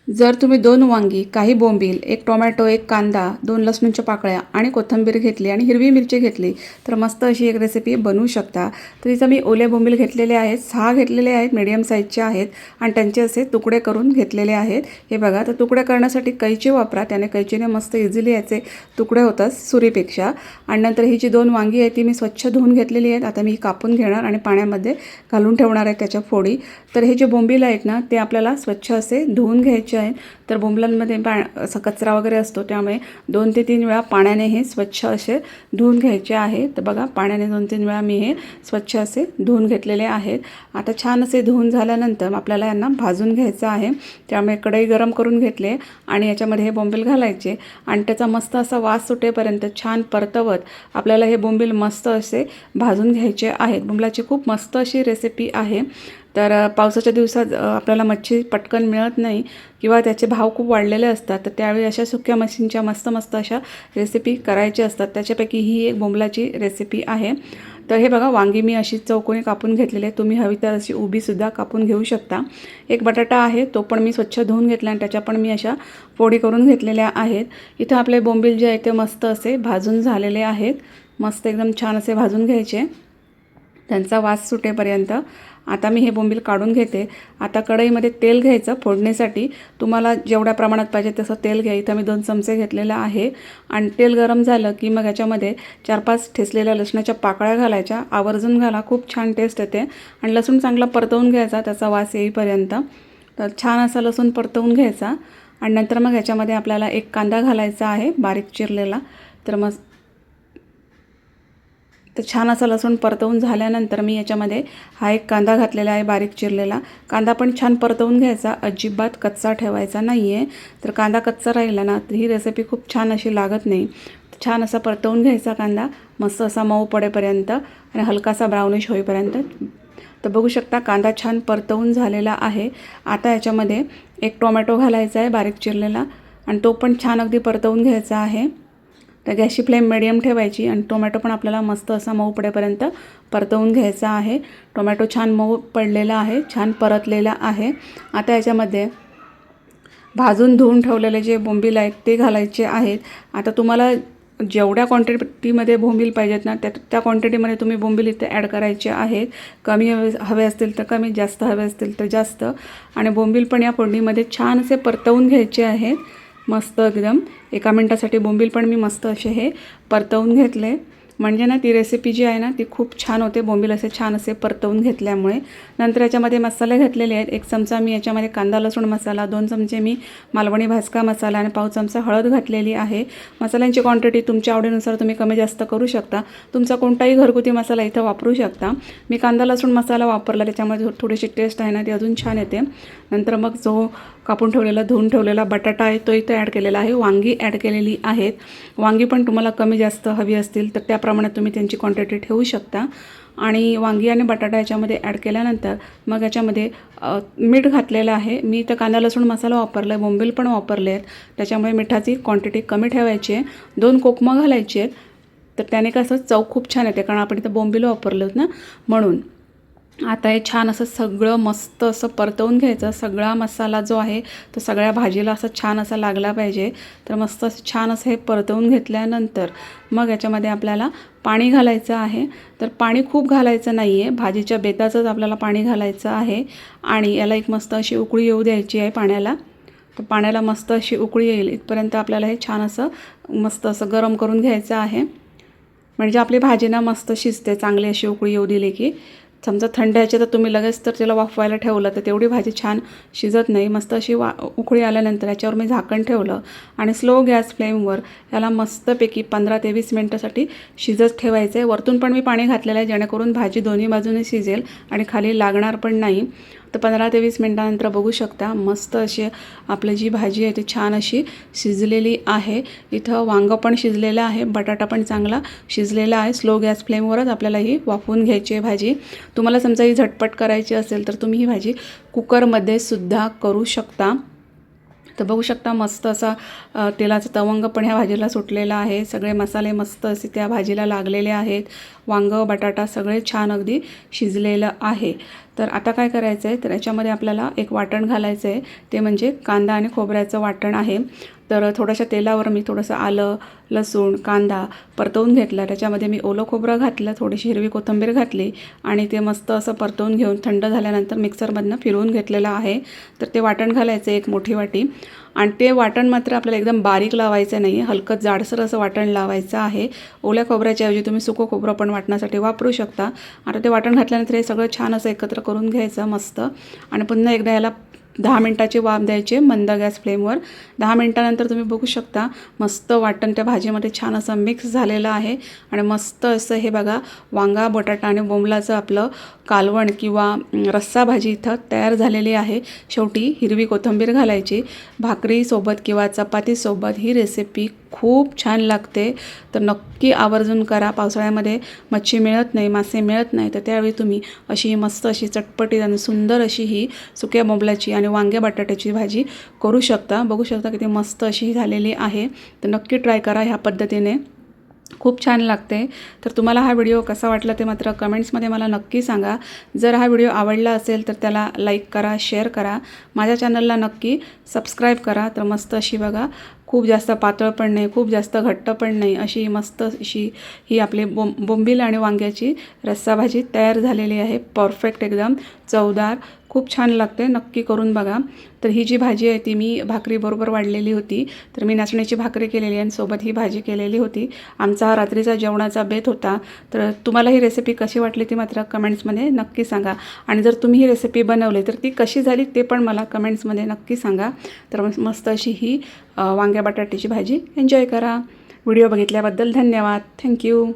जर तुम्ही 2 वांगी, काही बोंबील, 1 टोमॅटो, 1 कांदा, 2 लसणीच्या पाकळ्या आणि कोथिंबीर घेतली आणि हिरवी मिरची घेतली तर मस्त अशी एक रेसिपी बनवू शकता। तर इथं मी ओले बोंबील घेतलेले आहेत, 6 घेतलेले आहेत, मीडियम साईजचे आहेत आणि त्यांचे असे तुकडे करून घेतलेले आहेत। हे बघा, तर तुकडे करण्यासाठी कैची वापरा, त्याने कैचीने मस्त इझिली याचे तुकडे होतात सुरीपेक्षा। आणि नंतर ही जी 2 वांगी आहेत ती मी स्वच्छ धुवून घेतलेली आहेत। आता मी कापून घेणार आणि पाण्यामध्ये घालून ठेवणार आहे त्याच्या फोडी। तर हे जे बोंबील आहेत ना ते आपल्याला स्वच्छ असे धुवून घ्यायचे आहे। तर बोंबलांमध्ये असा कचरा वगैरे असतो, त्यामुळे 2 ते 3 वेळा पाण्याने हे स्वच्छ असे धुवून घ्यायचे आहे। तर बघा, पाण्याने 2-3 वेळा मी हे स्वच्छ असे धुवून घेतलेले आहेत। आता छान असे धुवून झाल्यानंतर आपल्याला यांना भाजून घ्यायचं आहे। त्यामुळे कढई गरम करून घेतले आणि याच्यामध्ये हे बोंबील घालायचे आणि त्याचा मस्त असा वास सुटेपर्यंत छान परतवत आपल्याला हे बोंबील मस्त असे भाजून घ्यायचे आहेत। बोंबलाची खूप मस्त अशी रेसिपी आहे। तर पावसाच्या दिवसात आपल्याला मच्छी पटकन मिळत नाही किंवा त्याचे भाव खूप वाढलेले असतात, तर त्यावेळी अशा सुक्या मच्छींच्या मस्त अशा रेसिपी करायच्या असतात। त्याच्यापैकी ही एक बोंबलाची रेसिपी आहे। तर हे बघा, वांगी मी अशी चौकोनी कापून घेतलेली आहे, तुम्ही हवी तर अशी उभीसुद्धा कापून घेऊ शकता। एक बटाटा आहे, तो पण मी स्वच्छ धुवून घेतला आणि त्याच्या पण मी अशा फोडी करून घेतलेल्या आहेत। इथं आपले बोंबील जे आहे ते मस्त असे भाजून झालेले आहेत, मस्त एकदम छान असे भाजून घ्यायचे त्यांचा वास सुटेपर्यंत। आता मी हे बोंबील काढून घेते। आता कढईमध्ये तेल घ्यायचं फोडणीसाठी, तुम्हाला जेवढ्या प्रमाणात पाहिजे तसं तेल घ्या। इथं मी 2 चमचे घेतलेलं आहे आणि तेल गरम झालं की मग याच्यामध्ये 4-5 ठेचलेल्या लसणाच्या पाकळ्या घालायच्या, आवर्जून घाला, खूप छान टेस्ट येते। आणि लसूण चांगला परतवून घ्यायचा त्याचा वास येईपर्यंत। तर छान असा लसूण परतवून घ्यायचा आणि नंतर मग याच्यामध्ये आपल्याला 1 कांदा घालायचा आहे बारीक चिरलेला। तर छान असा लसूण परतवून झाल्यानंतर मी याच्यामध्ये हा 1 कांदा घातलेला आहे बारीक चिरलेला। कांदा पण छान परतवून घ्यायचा, अजिबात कच्चा ठेवायचा नाही आहे। तर कांदा कच्चा राहिला ना तर ही रेसिपी खूप छान अशी लागत नाही। छान असा परतवून घ्यायचा कांदा, मस्त असा मऊ पडेपर्यंत आणि हलकासा ब्राउनिश होईपर्यंत। तर बघू शकता कांदा छान परतवून झालेला आहे। आता याच्यामध्ये 1 टोमॅटो घालायचा आहे बारीक चिरलेला आणि तो पण छान अगदी परतवून घ्यायचा आहे। तर गॅसची फ्लेम मिडियम ठेवायची आणि टोमॅटो पण आपल्याला मस्त असा मऊ पडेपर्यंत परतवून घ्यायचा आहे। टोमॅटो छान मऊ पडलेला आहे, छान परतलेला आहे। आता याच्यामध्ये भाजून धुवून ठेवलेले जे बोंबील आहेत ते घालायचे आहेत। आता तुम्हाला जेवढ्या क्वांटिटीमध्ये बोंबील पाहिजेत ना त्या क्वांटिटीमध्ये तुम्ही बोंबील इथे ॲड करायचे आहेत। कमी हवे असतील तर कमी, जास्त हवे असतील तर जास्त। आणि बोंबील पण या फोडणीमध्ये छान असे परतवून घ्यायचे आहेत मस्त एकदम। 1 मिनिटासाठी बोंबील पण मी मस्त असे हे परतवून घेतले, म्हणजे ना ती रेसिपी जी आहे ना ती खूप छान होते बोंबील असे छान असे परतवून घेतल्यामुळे। नंतर याच्यामध्ये मसाले घातलेले आहेत। 1 चमचा मी याच्यामध्ये कांदा लसूण मसाला, 2 चमचे मी मालवणी भाजका मसाला आणि पाव चमचा हळद घातलेली आहे। मसाल्यांची क्वांटिटी तुमच्या आवडीनुसार तुम्ही कमी जास्त करू शकता, तुमचा कोणताही घरगुती मसाला इथं वापरू शकता। मी कांदा लसूण मसाला वापरला, त्याच्यामध्ये थोडीशी टेस्ट आहे ना ती अजून छान येते। नंतर मग जो कापून ठेवलेला धुवून ठेवलेला बटाटा आहे तो इथे ॲड केलेला आहे, वांगी ॲड केलेली आहेत। वांगी पण तुम्हाला कमी जास्त हवी असतील तर त्याप्रमाणे तुम्ही त्यांची क्वांटिटी ठेवू शकता। आणि वांगी आणि बटाटा याच्यामध्ये ॲड केल्यानंतर मग याच्यामध्ये मीठ घातलेलं आहे। मी इथं कांदा लसूण मसाला वापरला आहे, बोंबील पण वापरले आहेत, त्याच्यामुळे मिठाची क्वांटिटी कमी ठेवायची आहे। 2 कोकमं घालायची आहेत, तर त्याने कसं चव खूप छान येते, कारण आपण इथं बोंबील वापरले आहेत ना म्हणून। आता हे छान असं सगळं मस्त असं परतवून घ्यायचं। सगळा मसाला जो आहे तो सगळ्या भाजीला असं छान असा लागला पाहिजे। तर मस्त असं छान असं हे परतवून घेतल्यानंतर मग याच्यामध्ये आपल्याला पाणी घालायचं आहे। तर पाणी खूप घालायचं नाही आहे, भाजीच्या बेताचंच आपल्याला पाणी घालायचं आहे आणि याला एक मस्त अशी उकळी येऊ द्यायची आहे पाण्याला। तर पाण्याला मस्त अशी उकळी येईल इथपर्यंत आपल्याला हे छान असं मस्त असं गरम करून घ्यायचं आहे, म्हणजे आपली भाजी ना मस्त शिजते। चांगली अशी उकळी येऊ दिली की, समजा थंड ह्याचे तर तुम्ही लगेच तर त्याला वाफवायला ठेवलं तर तेवढी भाजी छान शिजत नाही। मस्त अशी उकळी आल्यानंतर याच्यावर मी झाकण ठेवलं आणि स्लो गॅस फ्लेमवर याला मस्तपैकी 15 ते 20 मिनटासाठी शिजत ठेवायचं आहे। वरतून पण मी पाणी घातलेलं आहे, जेणेकरून भाजी दोन्ही बाजूने शिजेल आणि खाली लागणार पण नाही। तर 15 ते 20 मिनटानंतर बघू शकता मस्त अशी आपली जी भाजी आहे ती छान अशी शिजलेली आहे। इथं वांगं पण शिजलेलं आहे, बटाटा पण चांगला शिजलेला आहे। स्लो गॅस फ्लेमवरच आपल्याला ही वाफवून घ्यायची आहे भाजी। तुम्हाला समजा ही झटपट करायची असेल तर तुम्ही ही भाजी कुकरमध्ये सुद्धा करू शकता। तर बघू शकता मस्त असा तेलाचा तवंग पण ह्या भाजीला सुटलेला आहे, सगळे मसाले मस्त असे त्या भाजीला लागलेले आहेत। वांगं बटाटा सगळे छान अगदी शिजलेलं आहे. तर आता काय करायचं आहे, तर याच्यामध्ये आपल्याला एक वाटण घालायचं आहे, ते म्हणजे कांदा आणि खोबऱ्याचं वाटण आहे. तर थोड्याशा तेलावर मी थोडंसं आलं, लसूण, कांदा परतवून घेतला. त्याच्यामध्ये मी ओलं खोबरं घातलं, थोडीशी हिरवी कोथिंबीर घातली आणि ते मस्त असं परतवून घेऊन थंड झाल्यानंतर मिक्सरमधनं फिरवून घेतलेलं आहे. तर ते वाटण घालायचं एक मोठी वाटी आणि ते वाटण मात्र आपल्याला एकदम बारीक लावायचं नाही, हलकं जाडसर असं वाटण लावायचं आहे. ओल्या खोबऱ्याच्या ऐवजी तुम्ही सुकं खोबरं पण वाटण्यासाठी वापरू शकता. आता ते वाटण घातल्यानंतर हे सगळं छान असं एकत्र करून घ्यायचं मस्त आणि पुन्हा एकदा याला 10 मिनटाची वाफ द्यायची मंद गॅस फ्लेमवर. 10 मिनटानंतर तुम्ही बघू शकता मस्त वाटण त्या भाजीमध्ये छान असं मिक्स झालेलं आहे आणि मस्त असं हे बघा वांगा, बटाटा आणि बोंबलाचं आपलं कालवण किंवा रस्सा भाजी इथं तयार झालेली आहे. शेवटी हिरवी कोथिंबीर घालायची. भाकरीसोबत किंवा चपातीसोबत ही रेसिपी खूप छान लागते. तर नक्की आवर्जून करा. पावसाळ्यामध्ये मच्छी मिळत नाही, मासे मिळत नाही, तर त्यावेळी तुम्ही अशी मस्त अशी चटपटीत आणि सुंदर अशी ही सुक्या बोंबलाची आणि वांग्या बटाट्याची भाजी करू शकता. बघू शकता किती मस्त अशी झालेली आहे. तर नक्की ट्राय करा ह्या पद्धतीने, खूप छान लागते. तर तुम्हाला हा व्हिडिओ कसा वाटला ते मात्र कमेंट्समध्ये मला नक्की सांगा. जर हा व्हिडिओ आवडला असेल तर त्याला लाईक करा, शेअर करा, माझ्या चॅनलला नक्की सबस्क्राईब करा. तर मस्त अशी बघा खूप जास्त पातळ पण नाही, खूप जास्त घट्ट पण नाही, अशी मस्त अशी ही आपली बोंबील आणि वांग्याची रस्सा भाजी तयार झालेली आहे. परफेक्ट, एकदम चवदार, खूप छान लागते. नक्की करून बघा. तर ही जी भाजी आहे ती मी भाकरीबरोबर वाढलेली होती. तर मी नाचण्याची भाकरी केलेली आणि सोबत ही भाजी केलेली होती. आमचा हा रात्रीचा जेवणाचा बेत होता. तर तुम्हाला ही रेसिपी कशी वाटली ती मात्र कमेंट्समध्ये नक्की सांगा आणि जर तुम्ही ही रेसिपी बनवली तर ती कशी झाली ते पण मला कमेंट्समध्ये नक्की सांगा. तर मस्त अशी ही वांग्या बटाट्याची भाजी एन्जॉय करा. व्हिडिओ बघितल्याबद्दल धन्यवाद. थँक्यू.